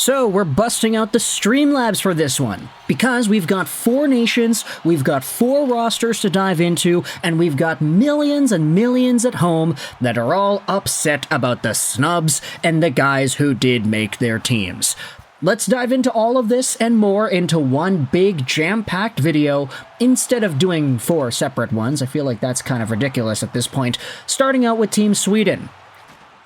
So we're busting out the Streamlabs for this one, because we've got 4 nations, we've got 4 rosters to dive into, and we've got millions and millions at home that are all upset about the snubs and the guys who did make their teams. Let's dive into all of this and more into one big jam-packed video instead of doing 4 separate ones. I feel like that's kind of ridiculous at this point. Starting out with Team Sweden.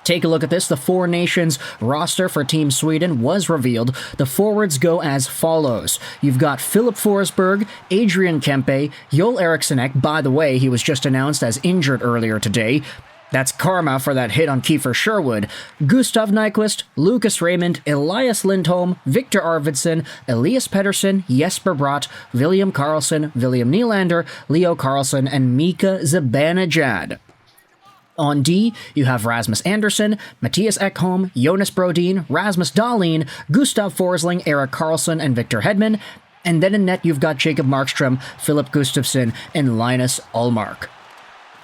Take a look at this. The 4 nations roster for Team Sweden was revealed. The forwards go as follows. You've got Filip Forsberg, Adrian Kempe, Joel Eriksson. By the way, he was just announced as injured earlier today. That's karma for that hit on Kiefer Sherwood. Gustav Nyquist, Lucas Raymond, Elias Lindholm, Victor Arvidsson, Elias Pettersson, Jesper Bratt, William Karlsson, William Nylander, Leo Carlsson, and Mika Zibanejad. On D, you have Rasmus Andersson, Matthias Ekholm, Jonas Brodin, Rasmus Dahlin, Gustav Forsling, Erik Karlsson, and Victor Hedman. And then in net, you've got Jacob Markstrom, Philip Gustafsson, and Linus Ullmark.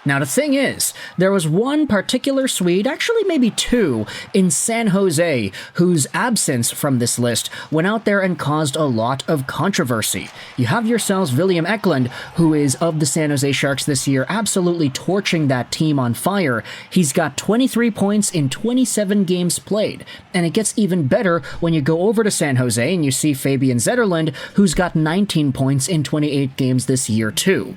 Now, the thing is, there was one particular Swede, actually maybe 2, in San Jose, whose absence from this list went out there and caused a lot of controversy. You have yourselves William Eklund, who is of the San Jose Sharks this year, absolutely torching that team on fire. He's got 23 points in 27 games played, and it gets even better when you go over to San Jose and you see Fabian Zetterlund, who's got 19 points in 28 games this year too.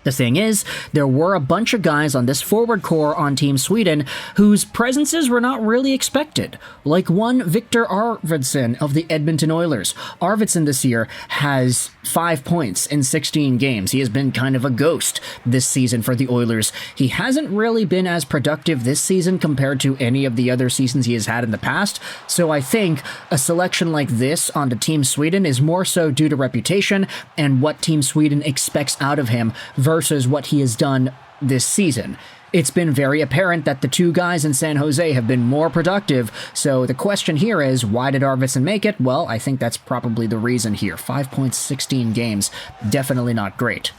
The thing is, there were a bunch of guys on this forward core on Team Sweden whose presences were not really expected. Like one Victor Arvidsson of the Edmonton Oilers. Arvidsson this year has 5 points in 16 games. He has been kind of a ghost this season for the Oilers. He hasn't really been as productive this season compared to any of the other seasons he has had in the past, so I think a selection like this onto Team Sweden is more so due to reputation and what Team Sweden expects out of him versus what he has done this season. It's been very apparent that the 2 guys in San Jose have been more productive, so the question here is, why did Arvidsson make it? Well, I think that's probably the reason here. 5 points, 16 games, definitely not great.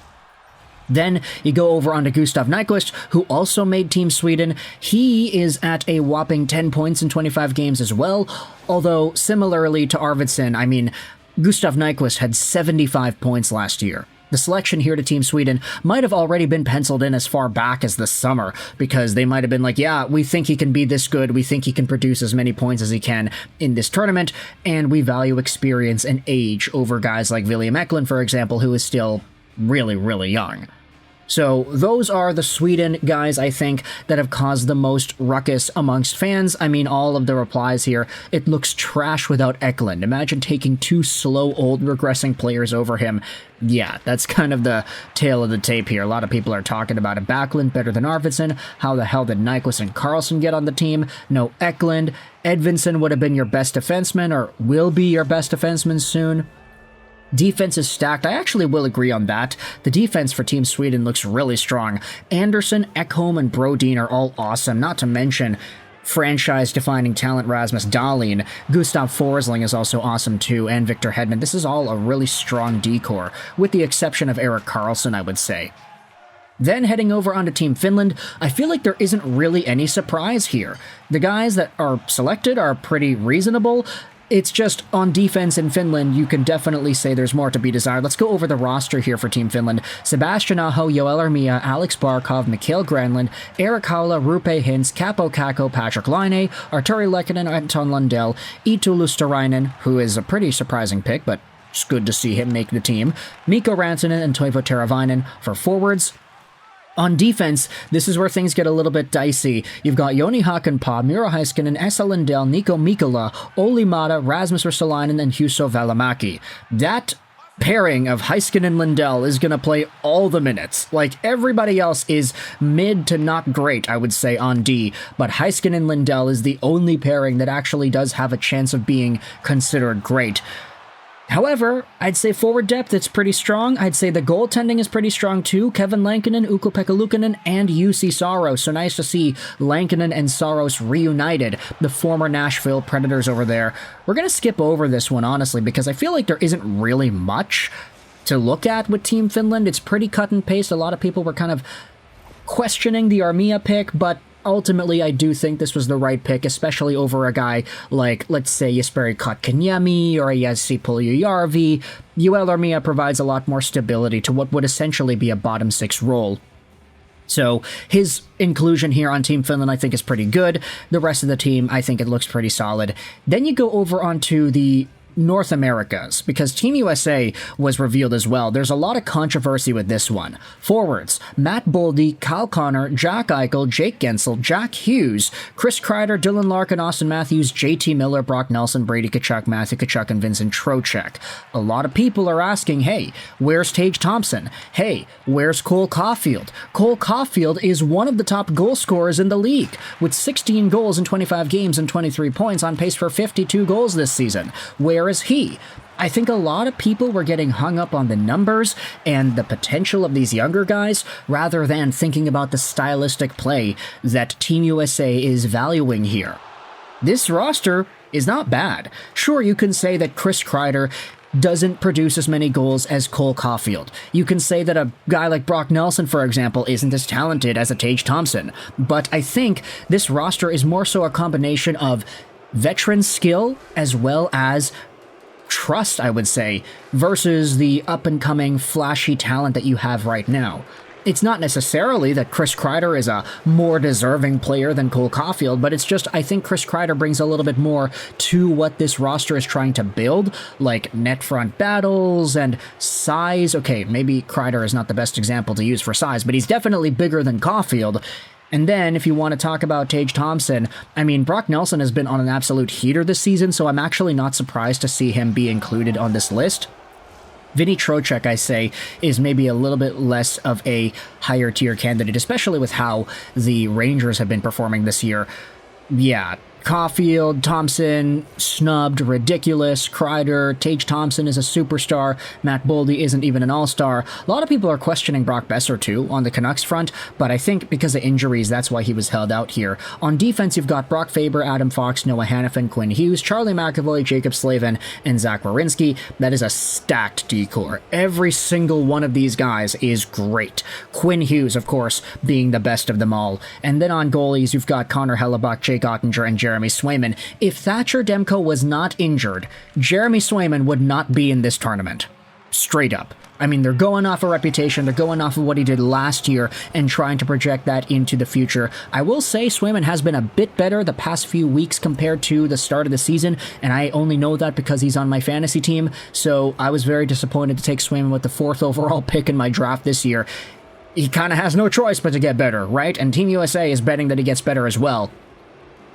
Then you go over onto Gustav Nyquist, who also made Team Sweden. He is at a whopping 10 points in 25 games as well, although similarly to Arvidsson, I mean, Gustav Nyquist had 75 points last year. The selection here to Team Sweden might have already been penciled in as far back as the summer, because they might have been like, yeah, we think he can be this good, we think he can produce as many points as he can in this tournament, and we value experience and age over guys like William Eklund, for example, who is still really, really young. So those are the Sweden guys, I think, that have caused the most ruckus amongst fans. I mean, all of the replies here, it looks trash without Eklund. Imagine taking 2 slow, old, regressing players over him. Yeah, that's kind of the tail of the tape here. A lot of people are talking about it. Backlund better than Arvidsson. How the hell did Nyquist and Karlsson get on the team? No Eklund. Edvinsson would have been your best defenseman, or will be your best defenseman soon. Defense is stacked. I actually will agree on that. The defense for Team Sweden looks really strong. Andersson, Ekholm, and Brodin are all awesome, not to mention franchise-defining talent Rasmus Dahlin. Gustav Forsling is also awesome too, and Victor Hedman. This is all a really strong D-core, with the exception of Erik Karlsson, I would say. Then heading over onto Team Finland, I feel like there isn't really any surprise here. The guys that are selected are pretty reasonable. It's just, on defense in Finland, you can definitely say there's more to be desired. Let's go over the roster here for Team Finland. Sebastian Aho, Joel Armia, Alex Barkov, Mikael Granlund, Erik Haula, Roope Hintz, Kaapo Kakko, Patrik Laine, Artturi Lehkonen, Anton Lundell, Eetu Luostarinen, who is a pretty surprising pick, but it's good to see him make the team, Mikko Rantanen, and Teuvo Teravainen for forwards. On defense, this is where things get a little bit dicey. You've got Joni Hakanpää, Miro Heiskanen, Esa Lindell, Nico Mikkola, Olli Mata, Rasmus Ristolainen, and Juuso Välimäki. That pairing of Heiskanen and Lindell is going to play all the minutes. Like, everybody else is mid to not great, I would say, on D, but Heiskanen and Lindell is the only pairing that actually does have a chance of being considered great. However, I'd say forward depth, it's pretty strong. I'd say the goaltending is pretty strong too. Kevin Lankinen, Ukko-Pekka and Jussi Saros. So nice to see Lankinen and Saros reunited, the former Nashville Predators over there. We're going to skip over this one, honestly, because I feel like there isn't really much to look at with Team Finland. It's pretty cut and paste. A lot of people were kind of questioning the Armia pick, but ultimately, I do think this was the right pick, especially over a guy like, let's say, Jesperi Kotkaniemi or a Jesse Puljujärvi. Armia provides a lot more stability to what would essentially be a bottom six role. So his inclusion here on Team Finland I think is pretty good. The rest of the team, I think it looks pretty solid. Then you go over onto the North Americas, because Team USA was revealed as well. There's a lot of controversy with this one. Forwards, Matt Boldy, Kyle Connor, Jack Eichel, Jake Gensel, Jack Hughes, Chris Kreider, Dylan Larkin, Austin Matthews, JT Miller, Brock Nelson, Brady Tkachuk, Matthew Tkachuk, and Vincent Trocheck. A lot of people are asking, hey, where's Tage Thompson? Hey, where's Cole Caulfield? Cole Caulfield is one of the top goal scorers in the league, with 16 goals in 25 games and 23 points, on pace for 52 goals this season. Where is he? I think a lot of people were getting hung up on the numbers and the potential of these younger guys rather than thinking about the stylistic play that Team USA is valuing here. This roster is not bad. Sure, you can say that Chris Kreider doesn't produce as many goals as Cole Caulfield. You can say that a guy like Brock Nelson, for example, isn't as talented as a Tage Thompson. But I think this roster is more so a combination of veteran skill as well as trust, I would say, versus the up-and-coming flashy talent that you have right now. It's not necessarily that Chris Kreider is a more deserving player than Cole Caulfield, but it's just I think Chris Kreider brings a little bit more to what this roster is trying to build, like net front battles and size. Okay, maybe Kreider is not the best example to use for size, but he's definitely bigger than Caulfield. And then, if you want to talk about Tage Thompson, I mean, Brock Nelson has been on an absolute heater this season, so I'm actually not surprised to see him be included on this list. Vinny Trocheck, I say, is maybe a little bit less of a higher tier candidate, especially with how the Rangers have been performing this year. Yeah, Caulfield, Thompson, snubbed, ridiculous. Kreider, Tage Thompson is a superstar. Matt Boldy isn't even an all-star. A lot of people are questioning Brock Besser, too, on the Canucks front, but I think because of injuries, that's why he was held out here. On defense, you've got Brock Faber, Adam Fox, Noah Hannafin, Quinn Hughes, Charlie McAvoy, Jacob Slavin, and Zach Werenski. That is a stacked D-core. Every single one of these guys is great. Quinn Hughes, of course, being the best of them all. And then on goalies, you've got Connor Hellebuck, Jake Ottinger, and Jeremy Swayman. If Thatcher Demko was not injured, Jeremy Swayman would not be in this tournament. Straight up. I mean, they're going off a reputation, they're going off of what he did last year and trying to project that into the future. I will say Swayman has been a bit better the past few weeks compared to the start of the season, and I only know that because he's on my fantasy team, so I was very disappointed to take Swayman with the 4th overall pick in my draft this year. He kind of has no choice but to get better, right? And Team USA is betting that he gets better as well.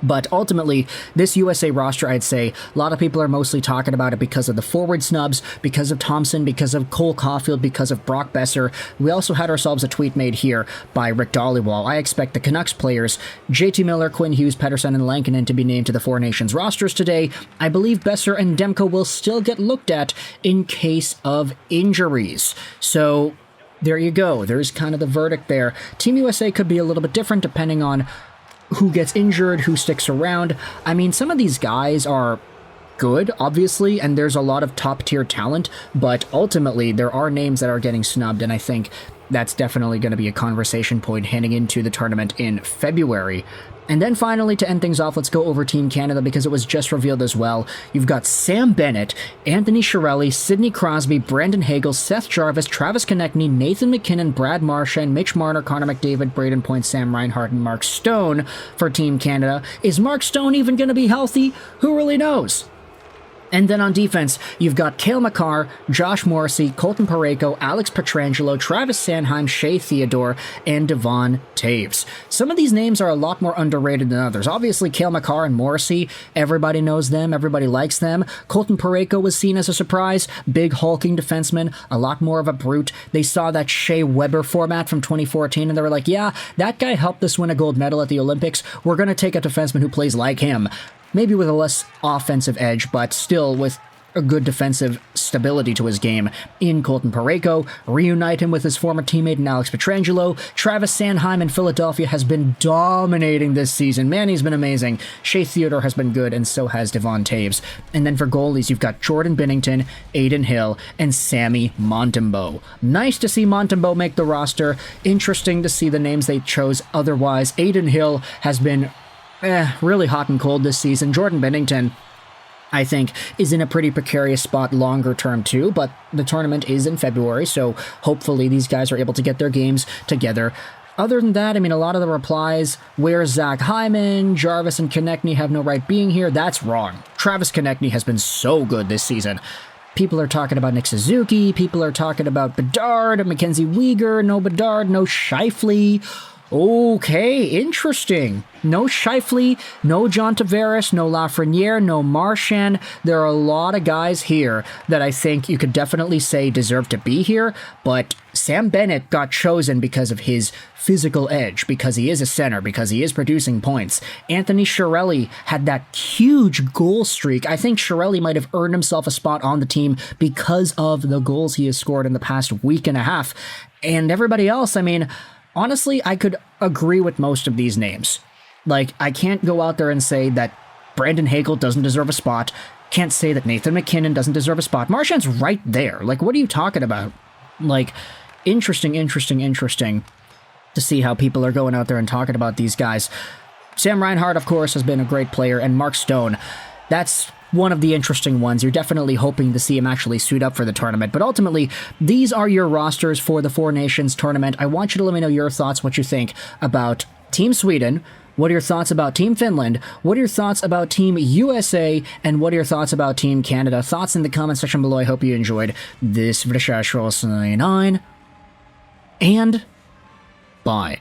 But ultimately, this USA roster, I'd say, a lot of people are mostly talking about it because of the forward snubs, because of Thompson, because of Cole Caulfield, because of Brock Besser. We also had ourselves a tweet made here by Rick Dollywall. I expect the Canucks players, JT Miller, Quinn Hughes, Pettersson, and Lankinen to be named to the Four Nations rosters today. I believe Besser and Demko will still get looked at in case of injuries. So there you go. There's kind of the verdict there. Team USA could be a little bit different depending on who gets injured, who sticks around. I mean, some of these guys are good, obviously, and there's a lot of top-tier talent, but ultimately there are names that are getting snubbed, and I think that's definitely going to be a conversation point heading into the tournament in February. And then finally, to end things off, let's go over Team Canada because it was just revealed as well. You've got Sam Bennett, Anthony Chiarelli, Sidney Crosby, Brandon Hagel, Seth Jarvis, Travis Konechny, Nathan McKinnon, Brad Marchand, Mitch Marner, Connor McDavid, Braden Point, Sam Reinhart, and Mark Stone for Team Canada. Is Mark Stone even going to be healthy? Who really knows? And then on defense, you've got Cale Makar, Josh Morrissey, Colton Parayko, Alex Pietrangelo, Travis Sanheim, Shea Theodore, and Devon Taves. Some of these names are a lot more underrated than others. Obviously, Cale Makar and Morrissey, everybody knows them, everybody likes them. Colton Parayko was seen as a surprise, big hulking defenseman, a lot more of a brute. They saw that Shea Weber format from 2014, and they were like, yeah, that guy helped us win a gold medal at the Olympics. We're going to take a defenseman who plays like him. Maybe with a less offensive edge, but still with a good defensive stability to his game in Colton Parayko, reunite him with his former teammate in Alex Pietrangelo. Travis Sanheim in Philadelphia has been dominating this season. Man, he's been amazing. Shea Theodore has been good, and so has Devon Taves. And then for goalies, you've got Jordan Binnington, Aiden Hill, and Sammy Montembeault. Nice to see Montembeault make the roster. Interesting to see the names they chose otherwise. Aiden Hill has been really hot and cold this season. Jordan Binnington, I think, is in a pretty precarious spot longer term too, but the tournament is in February, so hopefully these guys are able to get their games together. Other than that, I mean, a lot of the replies, where's Zach Hyman, Jarvis and Konechny have no right being here, that's wrong. Travis Konechny has been so good this season. People are talking about Nick Suzuki, people are talking about Bedard, Mackenzie Weegar, no Bedard, no Scheifele. Okay, interesting. No Scheifele, no John Tavares, no Lafreniere, no Marchand. There are a lot of guys here that I think you could definitely say deserve to be here, but Sam Bennett got chosen because of his physical edge, because he is a center, because he is producing points. Anthony Chiarelli had that huge goal streak. I think Chiarelli might have earned himself a spot on the team because of the goals he has scored in the past week and a half. And everybody else, I mean, honestly, I could agree with most of these names. Like, I can't go out there and say that Brandon Hagel doesn't deserve a spot. Can't say that Nathan McKinnon doesn't deserve a spot. Marchand's right there. Like, what are you talking about? Like, interesting to see how people are going out there and talking about these guys. Sam Reinhart, of course, has been a great player, and Mark Stone, that's one of the interesting ones. You're definitely hoping to see him actually suit up for the tournament, but ultimately, these are your rosters for the Four Nations tournament. I want you to let me know your thoughts, what you think about Team Sweden, what are your thoughts about Team Finland, what are your thoughts about Team USA, and what are your thoughts about Team Canada? Thoughts in the comment section below. I hope you enjoyed this video, and bye.